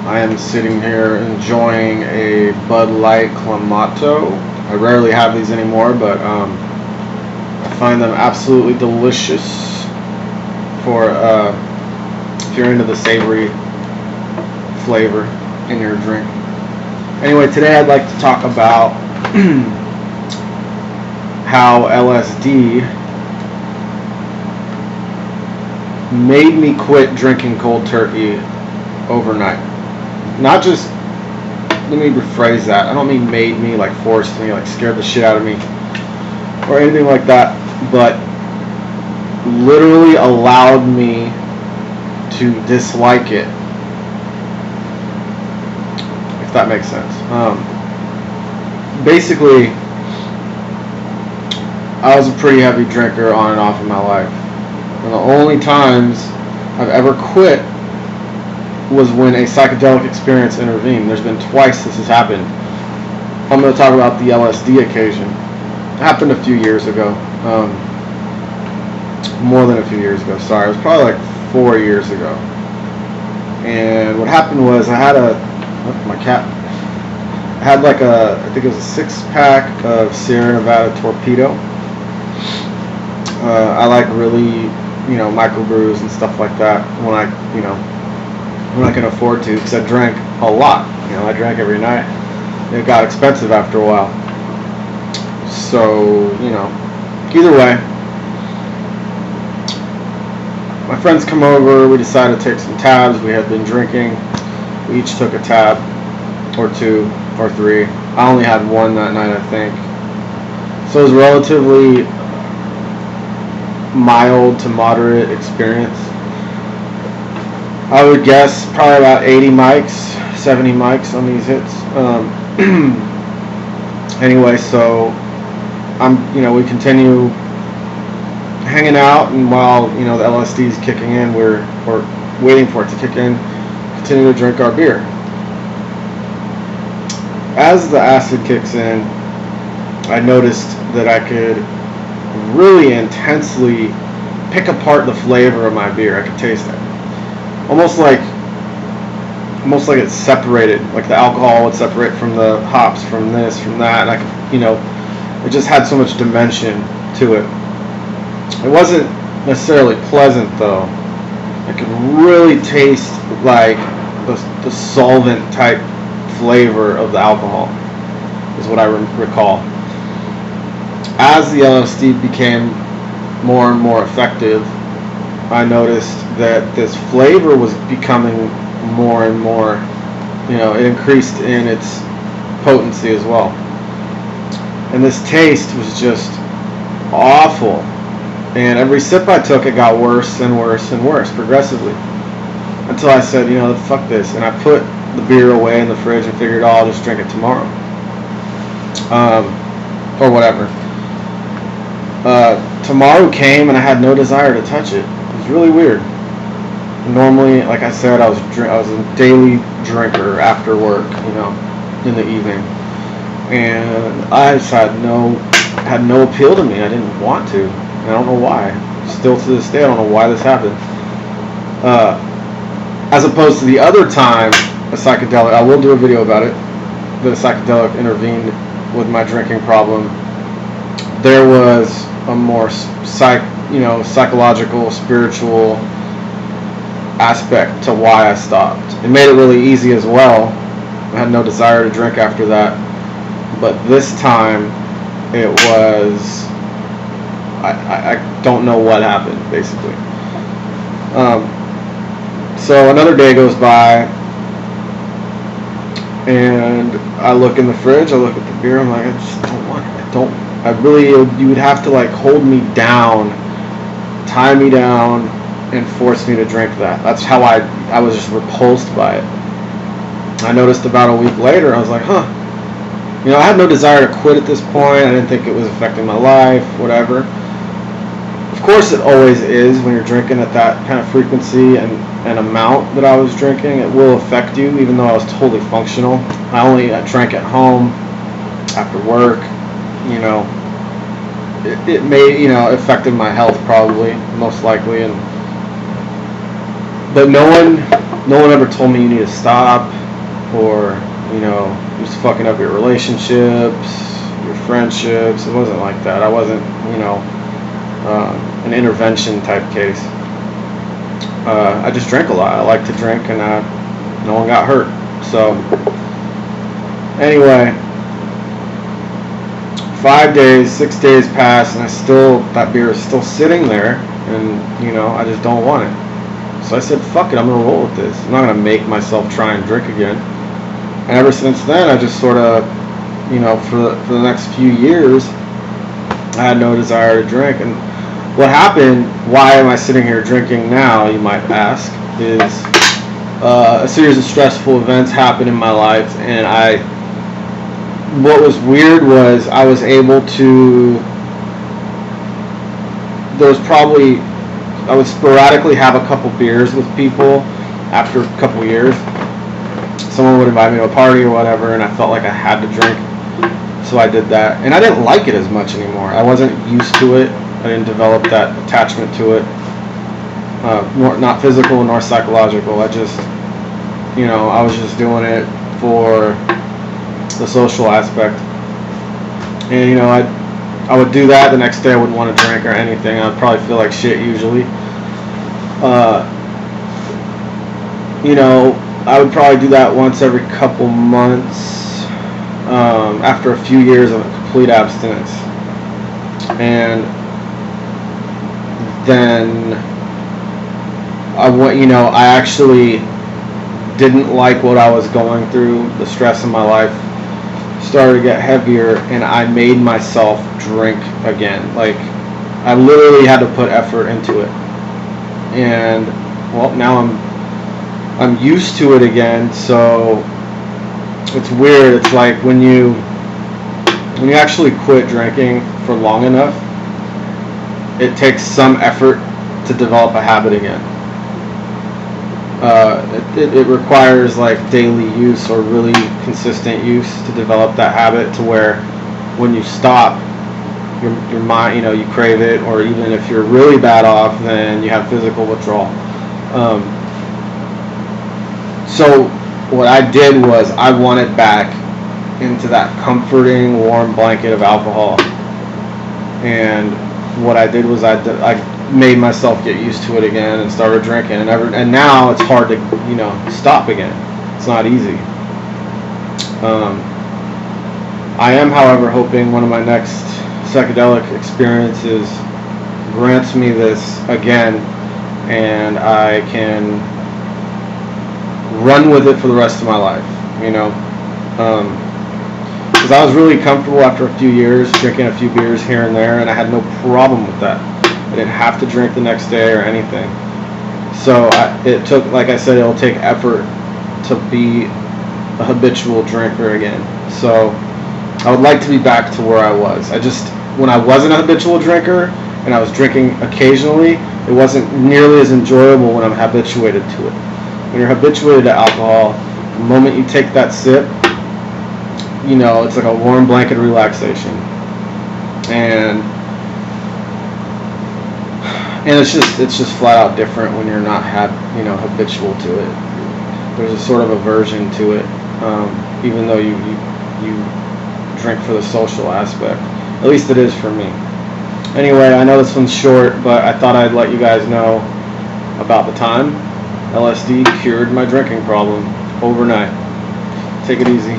I am sitting here enjoying a Bud Light Clamato. I rarely have these anymore, but I find them absolutely delicious for if you're into the savory flavor in your drink. Anyway, today I'd like to talk about how LSD made me quit drinking cold turkey overnight. Not just, let me rephrase that. I don't mean made me, like forced me, like scared the shit out of me or anything like that, but literally allowed me to dislike it, if that makes sense. Basically, I was a pretty heavy drinker on and off in my life. And the only times I've ever quit was when a psychedelic experience intervened. There's been twice this has happened. I'm going to talk about the LSD occasion. It happened a few years ago. More than a few years ago, sorry. It was probably like 4 years ago. And what happened was I had I think it was a 6-pack of Sierra Nevada Torpedo. I like really, microbrews and stuff like that when I can afford to, because I drank a lot. I drank every night. It got expensive after a while. So, either way, my friends come over. We decided to take some tabs. We had been drinking. We each took a tab, or 2, or 3. I only had 1 that night, I think. So it was a relatively mild to moderate experience. I would guess probably about 80 mics, 70 mics on these hits. Anyway, so we continue hanging out, and while the LSD is kicking in, we're waiting for it to kick in, continue to drink our beer. As the acid kicks in, I noticed that I could really intensely pick apart the flavor of my beer. I could taste it. Almost like it's separated, like the alcohol would separate from the hops, from this, from that. And I could, it just had so much dimension to it. It wasn't necessarily pleasant though. I could really taste like the solvent type flavor of the alcohol, is what I recall. As the LSD became more and more effective, I noticed that this flavor was becoming more and more, it increased in its potency as well. And this taste was just awful. And every sip I took, it got worse and worse and worse, progressively. Until I said, fuck this. And I put the beer away in the fridge and figured, I'll just drink it tomorrow. Or whatever. Tomorrow came and I had no desire to touch it. It was really weird. Normally, like I said, I was a daily drinker after work, in the evening. And I just had no appeal to me. I didn't want to. I don't know why. Still to this day, I don't know why this happened. As opposed to the other time, a psychedelic, I will do a video about it, that a psychedelic intervened with my drinking problem. There was a more psychological, spiritual aspect to why I stopped. It made it really easy as well. I had no desire to drink after that. But this time, it was, I don't know what happened, basically. So another day goes by, and I look in the fridge, I look at the beer, I'm like, I just don't want it. You would have to like hold me down, tie me down, and force me to drink that. That's how I was just repulsed by it. I noticed about a week later, I was like, I had no desire to quit at this point. I didn't think it was affecting my life, whatever. Of course it always is when you're drinking at that kind of frequency and amount that I was drinking. It will affect you, even though I was totally functional. I drank at home, after work, it may, affected my health probably, most likely, but no one no one ever told me you need to stop, or you're just fucking up your relationships, your friendships. It wasn't like that. I wasn't an intervention type case. I just drank a lot. I like to drink, and no one got hurt. So anyway, 5 days, 6 days passed, and that beer is still sitting there, and I just don't want it. So I said, fuck it, I'm gonna roll with this. I'm not gonna make myself try and drink again. And ever since then, I just sort of, for the next few years, I had no desire to drink. And what happened, why am I sitting here drinking now, you might ask, is a series of stressful events happened in my life, and what was weird was I was able to, I would sporadically have a couple beers with people after a couple years. Someone would invite me to a party or whatever, and I felt like I had to drink, so I did that. And I didn't like it as much anymore. I wasn't used to it. I didn't develop that attachment to it, not physical nor psychological. I just, I was just doing it for the social aspect. And I would do that. The next day I wouldn't want to drink or anything. I'd probably feel like shit usually. I would probably do that once every couple months after a few years of complete abstinence. And then I actually didn't like what I was going through. The stress in my life started to get heavier, and I made myself drink again. Like, I literally had to put effort into it. And well, now I'm used to it again, so it's weird. It's like when you actually quit drinking for long enough, it takes some effort to develop a habit again. It requires like daily use or really consistent use to develop that habit, to where when you stop, your mind, you crave it, or even if you're really bad off, then you have physical withdrawal. So what I did was I wanted back into that comforting, warm blanket of alcohol, and what I did was I made myself get used to it again and started drinking, and now it's hard to stop again. It's not easy. I am, however, hoping one of my next psychedelic experiences grants me this again, and I can run with it for the rest of my life, because I was really comfortable after a few years drinking a few beers here and there, and I had no problem with that. I didn't have to drink the next day or anything. So it took, like I said, it'll take effort to be a habitual drinker again. So I would like to be back to where I was. When I wasn't a habitual drinker and I was drinking occasionally, it wasn't nearly as enjoyable when I'm habituated to it. When you're habituated to alcohol, the moment you take that sip, it's like a warm blanket of relaxation. And it's just flat out different when you're not habitual to it. There's a sort of aversion to it, even though you drink for the social aspect. At least it is for me. Anyway, I know this one's short, but I thought I'd let you guys know about the time LSD cured my drinking problem overnight. Take it easy.